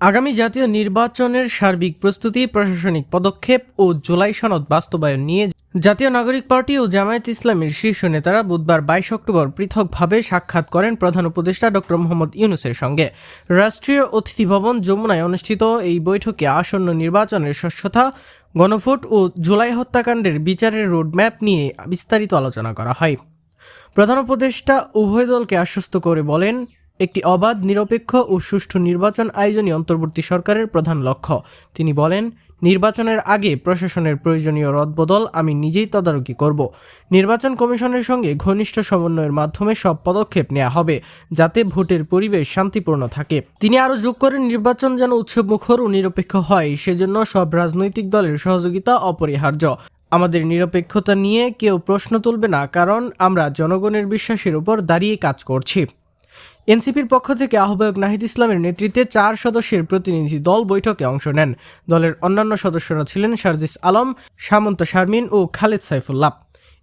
আগামী জাতীয় নির্বাচনের সার্বিক প্রস্তুতি, প্রশাসনিক পদক্ষেপ ও জুলাই সনদ বাস্তবায়ন নিয়ে জাতীয় নাগরিক পার্টি ও জামায়াত ইসলামীর শীর্ষ নেতারা বুধবার ২২ অক্টোবর পৃথকভাবে সাক্ষাৎ করেন প্রধান উপদেষ্টা ডক্টর মোহাম্মদ ইউনূসের সঙ্গে। রাষ্ট্রীয় অতিথি ভবন যমুনায় অনুষ্ঠিত এই বৈঠকে আসন্ন নির্বাচনের স্বচ্ছতা, গণভোট ও জুলাই হত্যাকাণ্ডের বিচারের রোডম্যাপ নিয়ে বিস্তারিত আলোচনা করা হয়। প্রধান উপদেষ্টা উভয় দলকে আশ্বস্ত করে বলেন, একটি অবাধ, নিরপেক্ষ ও সুষ্ঠু নির্বাচন আয়োজনই অন্তর্বর্তী সরকারের প্রধান লক্ষ্য। তিনি বলেন, নির্বাচনের আগে প্রশাসনের প্রয়োজনীয় রদবদল আমি নিজেই তদারকি করব। নির্বাচন কমিশনের সঙ্গে ঘনিষ্ঠ সমন্বয়ের মাধ্যমে সব পদক্ষেপ নেওয়া হবে যাতে ভোটের পরিবেশ শান্তিপূর্ণ থাকে। তিনি আরও যোগ করেন, নির্বাচন যেন উৎসবমুখর ও নিরপেক্ষ হয় সেজন্য সব রাজনৈতিক দলের সহযোগিতা অপরিহার্য। আমাদের নিরপেক্ষতা নিয়ে কেউ প্রশ্ন তুলবে না, কারণ আমরা জনগণের বিশ্বাসের উপর দাঁড়িয়ে কাজ করছি। এনসিপির পক্ষ থেকে আহ্বায়ক নাহিদ ইসলামের নেতৃত্বে ৪ সদস্যের প্রতিনিধি দল বৈঠকে অংশ নেন। দলের অন্যান্য সদস্যরা ছিলেন সার্জিস আলম, সামন্ত শারমিন ও খালেদ সাইফুল্লাহ।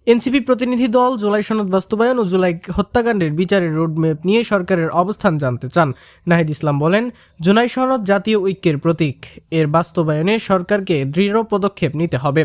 এনসিপি প্রতিনিধি দল জুলাই সনদ বাস্তবায়ন ও জুলাই হত্যাকাণ্ডের বিচারের রোডম্যাপ নিয়ে সরকারের অবস্থান জানতে চান। নাহিদ ইসলাম বলেন, জুলাই সনদ জাতীয় ঐক্যের প্রতীক, এর বাস্তবায়নে সরকারকে দৃঢ় পদক্ষেপ নিতে হবে।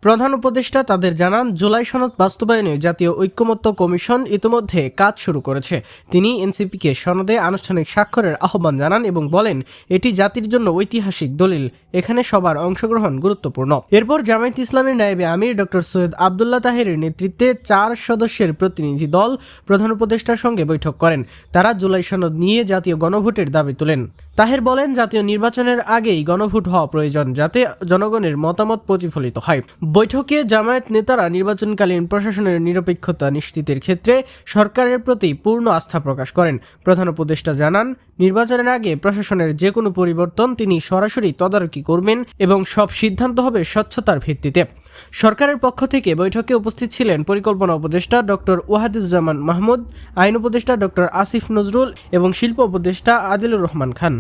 প্রধান উপদেষ্টা তাদের জানান, জুলাই সনদ বাস্তবায়নে জাতীয় ঐক্যমত্য কমিশন ইতিমধ্যে কাজ শুরু করেছে। তিনি এনসিপিকে সনদে আনুষ্ঠানিক স্বাক্ষরের আহ্বান জানান এবং বলেন, এটি জাতির জন্য ঐতিহাসিক দলিল, এখানে সবার অংশগ্রহণ গুরুত্বপূর্ণ। এরপর জামায়াত ইসলামের নায়েবে আমির ডক্টর সৈয়দ আবদুল্লাহ তাহেরের নেতৃত্বে ৪ সদস্যের প্রতিনিধি দল প্রধান উপদেষ্টার সঙ্গে বৈঠক করেন। তারা জুলাই সনদ নিয়ে জাতীয় গণভোটের দাবি তোলেন। তাহের বলেন, জাতীয় নির্বাচনের আগেই গণভোট হওয়া প্রয়োজন যাতে জনগণের মতামত প্রতিফলিত হয়। বৈঠকে জামায়াত নেতারা নির্বাচনকালীন প্রশাসনের নিরপেক্ষতা নিশ্চিতের ক্ষেত্রে সরকারের প্রতি পূর্ণ আস্থা প্রকাশ করেন। প্রধান উপদেষ্টা জানান, নির্বাচনের আগে প্রশাসনের যে কোনো পরিবর্তন তিনি সরাসরি তদারকি করবেন এবং সব সিদ্ধান্ত হবে স্বচ্ছতার ভিত্তিতে। সরকারের পক্ষ থেকে বৈঠকে উপস্থিত ছিলেন পরিকল্পনা উপদেষ্টা ডক্টর ওয়াহিদুজ্জামান মাহমুদ, আইন উপদেষ্টা ডক্টর আসিফ নজরুল এবং শিল্প উপদেষ্টা আদিলুর রহমান খান।